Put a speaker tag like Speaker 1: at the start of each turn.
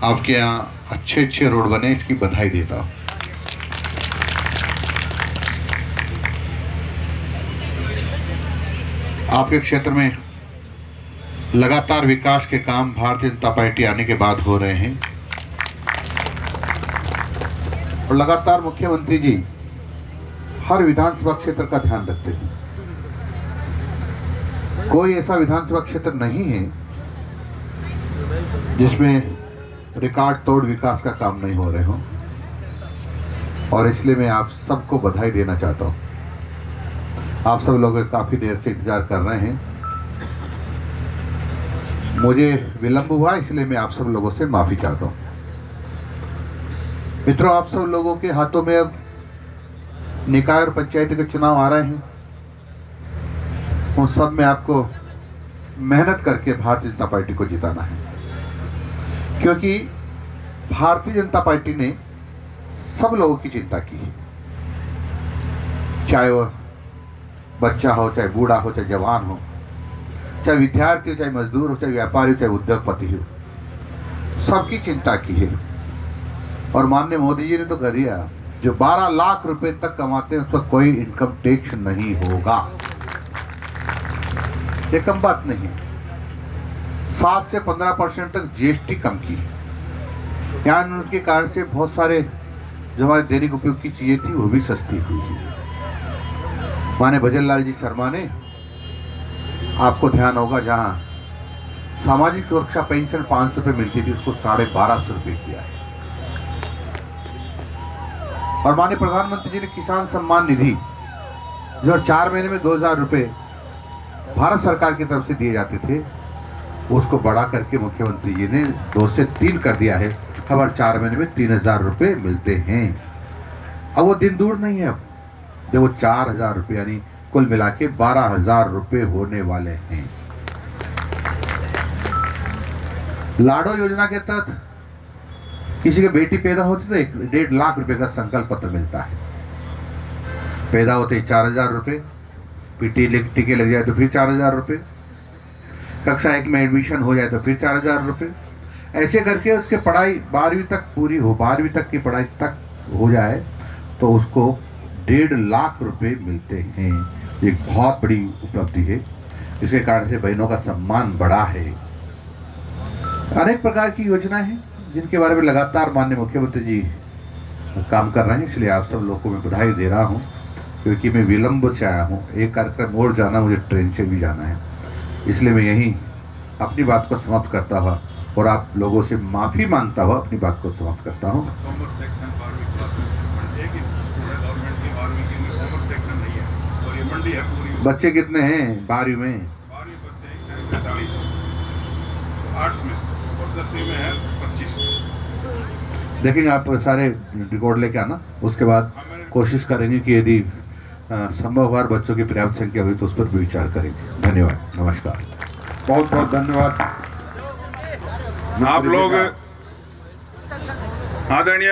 Speaker 1: आपके यहाँ अच्छे अच्छे रोड बने, इसकी बधाई देता हूँ। आपके क्षेत्र में लगातार विकास के काम भारतीय जनता पार्टी आने के बाद हो रहे हैं और लगातार मुख्यमंत्री जी हर विधानसभा क्षेत्र का ध्यान रखते हैं। कोई ऐसा विधानसभा क्षेत्र नहीं है जिसमें रिकॉर्ड तोड़ विकास का काम नहीं हो रहे हो, और इसलिए मैं आप सबको बधाई देना चाहता हूं। आप सब लोग काफ़ी देर से इंतज़ार कर रहे हैं, मुझे विलंब हुआ इसलिए मैं आप सब लोगों से माफ़ी चाहता हूं। मित्रों, आप सब लोगों के हाथों में अब निकाय और पंचायत के चुनाव आ रहे हैं। उन सब में आपको मेहनत करके भारतीय जनता पार्टी को जिताना है, क्योंकि भारतीय जनता पार्टी ने सब लोगों की चिंता की है। चाहे वो बच्चा हो, चाहे बूढ़ा हो, चाहे जवान हो, चाहे विद्यार्थी हो, चाहे मजदूर हो, चाहे व्यापारी हो, चाहे उद्योगपति हो, सबकी चिंता की है। और माननीय मोदी जी ने तो कह दिया, जो 12 लाख रुपए तक कमाते हैं उस पर कोई इनकम टैक्स नहीं होगा। ये कम बात नहीं है। 7 से 15% तक जीएसटी कम की। यहाँ उनके कारण से बहुत सारे जो हमारे दैनिक उपयोग की चीजें थी वो भी सस्ती हुई है। माने भजन लाल जी शर्मा ने, आपको ध्यान होगा, जहाँ सामाजिक सुरक्षा पेंशन 500 रुपये मिलती थी उसको 1250 रुपये किया है। और माननीय प्रधानमंत्री जी ने किसान सम्मान निधि जो 4 महीने में 2000 रुपये भारत सरकार की तरफ से दिए जाते थे, उसको बढ़ा करके मुख्यमंत्री जी ने 2 से 3 कर दिया है। अब हर 4 महीने में 3000 रुपये मिलते हैं। अब वो दिन दूर नहीं है, अब जब वो 4000 रुपये यानी कुल मिला के 12000 रुपये होने वाले हैं। लाडो योजना के तहत किसी की बेटी पैदा होती तो 1.5 लाख रुपए का संकल्प पत्र मिलता है। पैदा होते 4000 रुपये, टीके लग जाए तो फिर 4000 रुपये, कक्षा 1 में एडमिशन हो जाए तो फिर 4000 रुपये, ऐसे करके उसके पढ़ाई 12वीं तक पूरी हो, 12वीं तक की पढ़ाई तक हो जाए तो उसको 1.5 लाख रुपये मिलते हैं। एक बहुत बड़ी उपलब्धि है। इसके कारण से बहनों का सम्मान बढ़ा है। अनेक प्रकार की योजनाएं हैं जिनके बारे में लगातार माननीय मुख्यमंत्री जी काम कर रहे हैं, इसलिए आप सब लोगों को मैं बधाई दे रहा हूं, क्योंकि मैं विलंब से आया हूं। एक कार्यक्रम और जाना, मुझे ट्रेन से भी जाना है, इसलिए मैं यहीं अपनी बात को समाप्त करता हुआ और आप लोगों से माफ़ी मांगता हुआ अपनी बात को समाप्त करता हूँ। बच्चे कितने हैं 12वीं में?
Speaker 2: 8 में और 10वीं में है 25।
Speaker 1: देखेंगे, आप सारे रिकॉर्ड लेके आना, उसके बाद कोशिश करेंगे कि यदि संभववार बच्चों की पर्याप्त संख्या हुई तो उस पर भी विचार करेंगे। धन्यवाद, नमस्कार।
Speaker 3: बहुत बहुत धन्यवाद।
Speaker 2: आप लोग आदरणीय